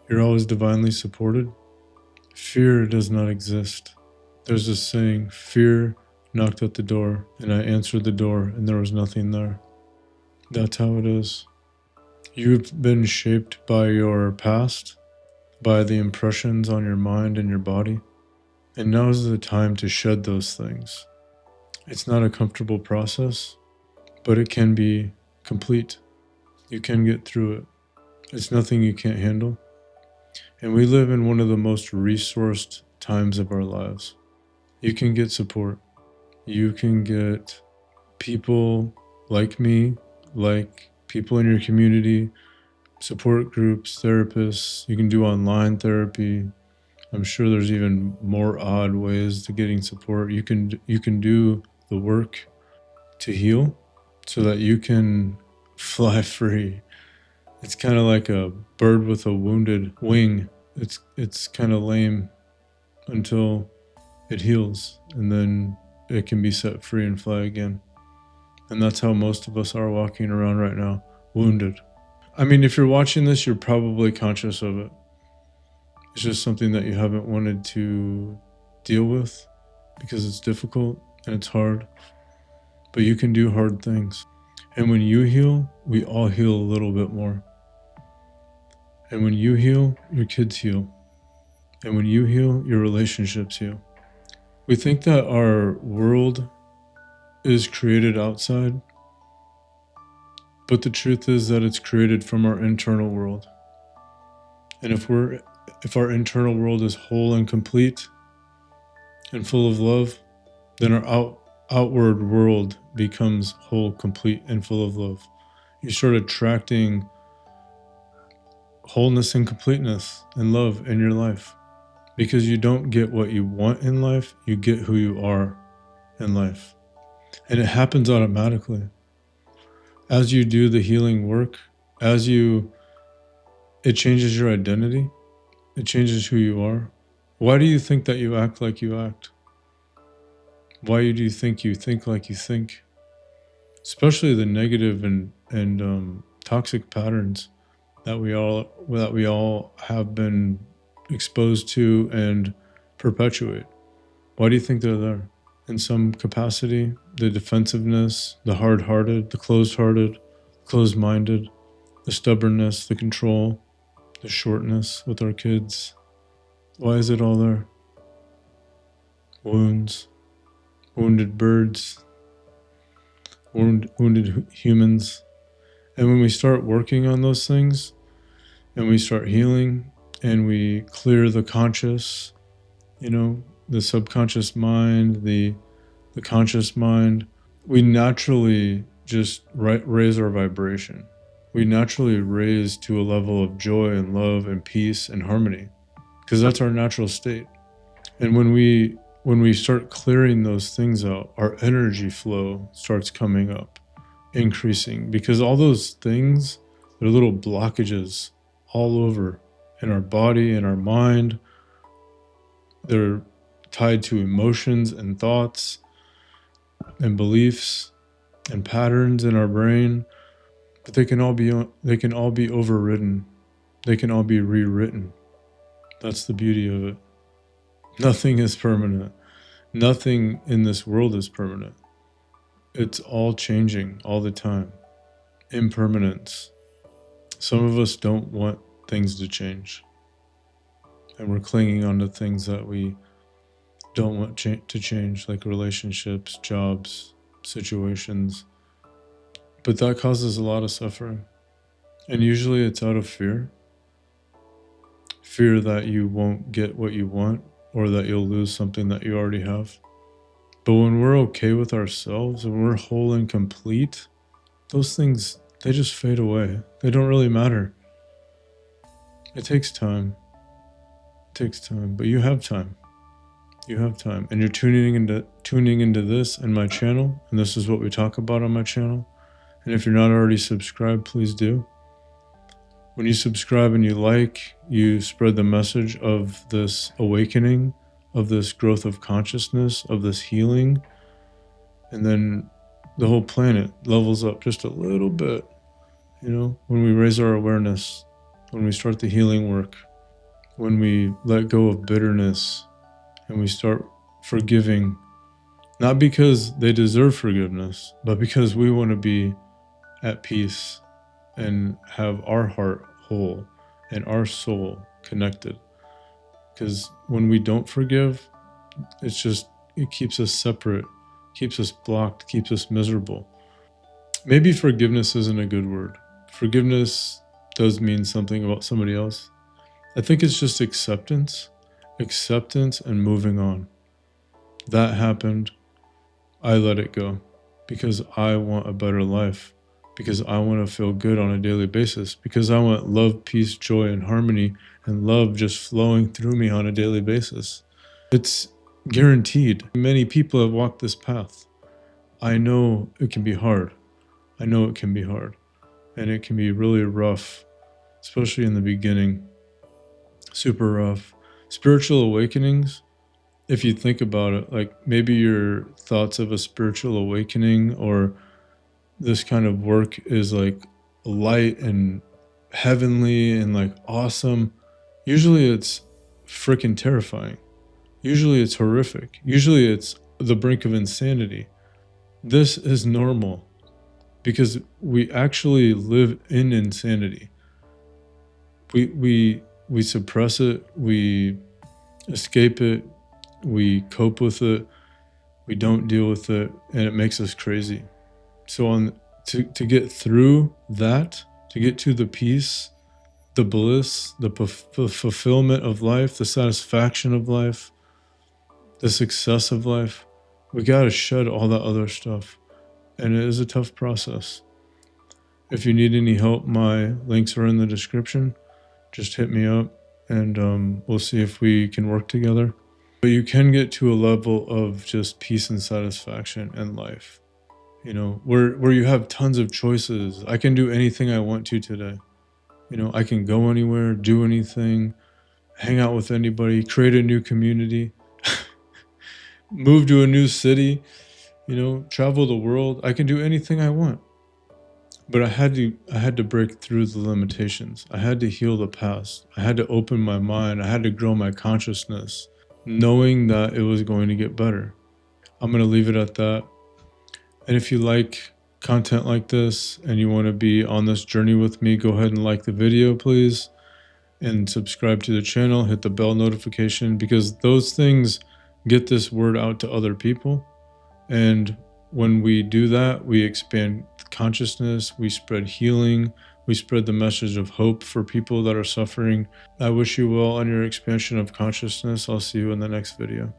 You're always divinely supported. Fear does not exist. There's this saying, fear knocked at the door, and I answered the door, and there was nothing there. That's how it is. You've been shaped by your past, by the impressions on your mind and your body, and now is the time to shed those things. It's not a comfortable process, but it can be complete. You can get through it. It's nothing you can't handle. And we live in one of the most resourced times of our lives. You can get support. You can get people like me, like people in your community, support groups, therapists. You can do online therapy. I'm sure there's even more odd ways to getting support. You can do the work to heal so that you can fly free. It's kind of like a bird with a wounded wing. It's kind of lame until it heals, and then it can be set free and fly again. And that's how most of us are walking around right now, wounded. I mean, if you're watching this, you're probably conscious of it. It's just something that you haven't wanted to deal with because it's difficult and it's hard. But you can do hard things. And when you heal, we all heal a little bit more. And when you heal, your kids heal. And when you heal, your relationships heal. We think that our world is created outside, but the truth is that it's created from our internal world. And if our internal world is whole and complete and full of love, then our outward world becomes whole, complete, and full of love. You start attracting wholeness and completeness and love in your life, because you don't get what you want in life, you get who you are in life. And it happens automatically. As you do the healing work, it changes your identity, it changes who you are. Why do you think that you act like you act? Why do you think like you think? Especially the negative and toxic patterns that we all have been exposed to and perpetuate. Why do you think they're there? In some capacity, the defensiveness, the hard-hearted, the closed-hearted, closed-minded, the stubbornness, the control, the shortness with our kids. Why is it all there? Wounds, wounded birds, wounded humans. And when we start working on those things and we start healing and we clear the conscious, the subconscious mind, the conscious mind, we naturally just raise our vibration. We naturally raise to a level of joy and love and peace and harmony, because that's our natural state. And when we start clearing those things out, our energy flow starts coming up, increasing, because all those things, they're little blockages all over in our body, in our mind. They're tied to emotions and thoughts and beliefs and patterns in our brain, but they can all be overridden. They can all be rewritten. That's the beauty of it. Nothing is permanent. Nothing in this world is permanent. It's all changing all the time. Impermanence. Some of us don't want things to change, and we're clinging onto things that we don't want to change, like relationships, jobs, situations. But that causes a lot of suffering. And usually it's out of fear. Fear that you won't get what you want, or that you'll lose something that you already have. But when we're okay with ourselves and we're whole and complete, those things, they just fade away. They don't really matter. It takes time. It takes time, but you have time. You have time, and you're tuning into this and my channel, and this is what we talk about on my channel. And if you're not already subscribed, please do. When you subscribe and you spread the message of this awakening, of this growth of consciousness, of this healing, and then the whole planet levels up just a little bit, when we raise our awareness, when we start the healing work. when we let go of bitterness and we start forgiving, not because they deserve forgiveness, but because we want to be at peace and have our heart whole and our soul connected. Because when we don't forgive, it keeps us separate, keeps us blocked, keeps us miserable. Maybe forgiveness isn't a good word. Forgiveness does mean something about somebody else. I think it's just acceptance and moving on. That happened. I let it go because I want a better life, because I want to feel good on a daily basis, because I want love, peace, joy, and harmony, and love just flowing through me on a daily basis. It's guaranteed. Many people have walked this path. I know it can be hard. And it can be really rough, especially in the beginning. Super rough. Spiritual awakenings, if you think about it, like maybe your thoughts of a spiritual awakening or this kind of work is like light and heavenly and like awesome. Usually it's freaking terrifying. Usually it's horrific. Usually it's the brink of insanity. This is normal because we actually live in insanity. We suppress it, we escape it, we cope with it, we don't deal with it, and it makes us crazy. So to get through that, to get to the peace, the bliss, the fulfillment of life, the satisfaction of life, the success of life, we got to shed all that other stuff. And it is a tough process. If you need any help, my links are in the description. Just hit me up and we'll see if we can work together. But you can get to a level of just peace and satisfaction in life. You know, where you have tons of choices. I can do anything I want to today. You know, I can go anywhere, do anything, hang out with anybody, create a new community, move to a new city, you know, travel the world. I can do anything I want. But I had to break through the limitations. I had to heal the past. I had to open my mind. I had to grow my consciousness, knowing that it was going to get better. I'm going to leave it at that. And if you like content like this and you want to be on this journey with me, go ahead and like the video, please. And subscribe to the channel, hit the bell notification, because those things get this word out to other people. And when we do that, we expand consciousness, we spread healing, we spread the message of hope for people that are suffering. I wish you well on your expansion of consciousness. I'll see you in the next video.